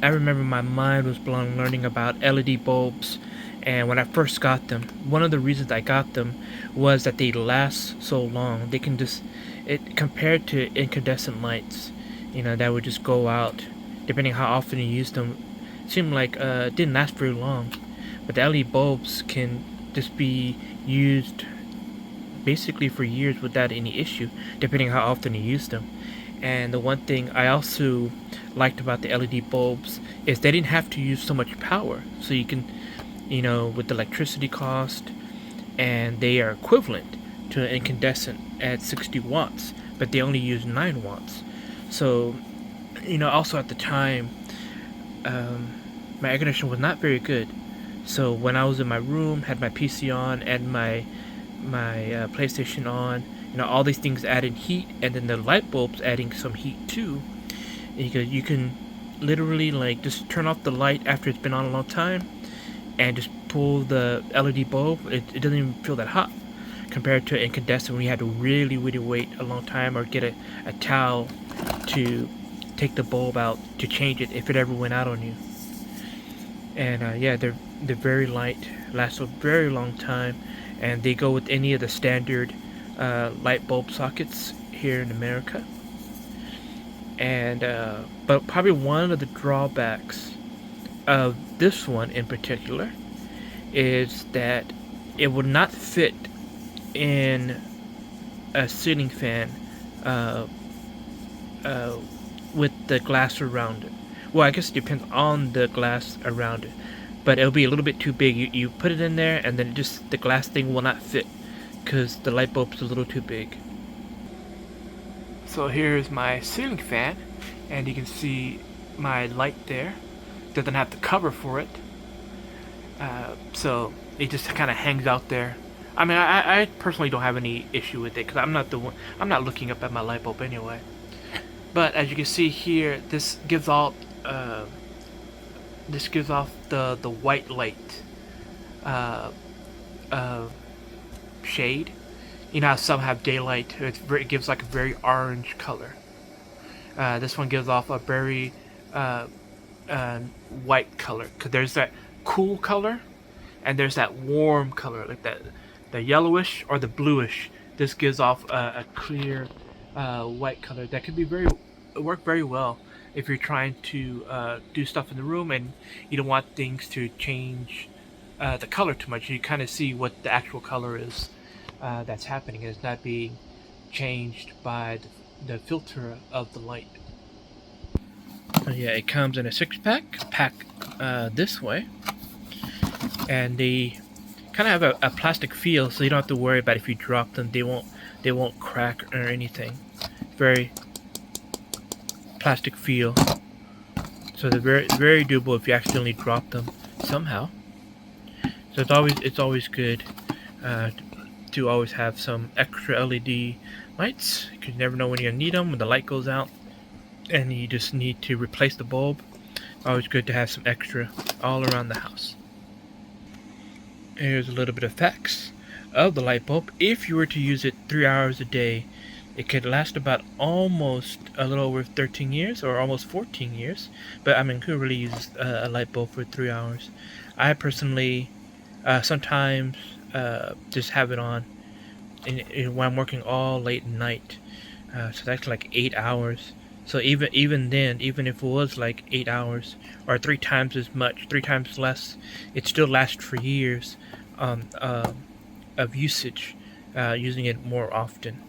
I remember my mind was blown learning about LED bulbs, and when I first got them, one of the reasons I got them was that they last so long. They can just, it compared to incandescent lights, that would just go out depending how often you use them. It seemed like it didn't last very long, but the LED bulbs can just be used basically for years without any issue, depending how often you use them. And the one thing I also liked about the LED bulbs is they didn't have to use so much power. So you can, with the electricity cost, and they are equivalent to an incandescent at 60 watts, but they only use 9 watts. So, also at the time, my air conditioner was not very good. So when I was in my room, had my PC on and my PlayStation on, all these things adding heat, and then the light bulbs adding some heat too. You can literally like just turn off the light after it's been on a long time, and just pull the LED bulb. It doesn't even feel that hot compared to incandescent when you had to really wait a long time or get a towel to take the bulb out to change it if it ever went out on you. And yeah, they're very light, last a very long time, and they go with any of the standard light bulb sockets here in America. And but probably one of the drawbacks of this one in particular is that it would not fit in a ceiling fan uh, with the glass around it. Well, I guess it depends on the glass around it, but it'll be a little bit too big. You put it in there, and then the glass thing will not fit because the light bulb's a little too big. So here's my ceiling fan, and you can see my light there. Doesn't have the cover for it, so it just kind of hangs out there. I mean, I personally don't have any issue with it because I'm not the one. I'm not looking up at my light bulb anyway. But as you can see here, this gives off the white light shade. You know how some have daylight. It gives like a very orange color. This one gives off a very white color, because there's that cool color and there's that warm color, like that the yellowish or the bluish. This gives off a clear white color that could work very well if you're trying to do stuff in the room and you don't want things to change the color too much. You kind of see what the actual color is that's happening. It's not being changed by the filter of the light. Yeah, it comes in a 6-pack, packed this way, and they kind of have a plastic feel, so you don't have to worry about if you drop them, they won't crack or anything. Very plastic feel, so they're very durable if you accidentally drop them somehow. So it's always good to always have some extra LED lights, because you never know when you're gonna need them when the light goes out and you just need to replace the bulb. Always good to have some extra all around the house. Here's a little bit of facts of the light bulb. If you were to use it 3 hours a day, it could last about almost a little over 13 years or almost 14 years. But I mean, who really uses a light bulb for 3 hours? I personally sometimes just have it on when I'm working all late at night. So that's like 8 hours. So even then, even if it was like 8 hours or 3 times as much, 3 times less, it still lasts for years of usage, using it more often.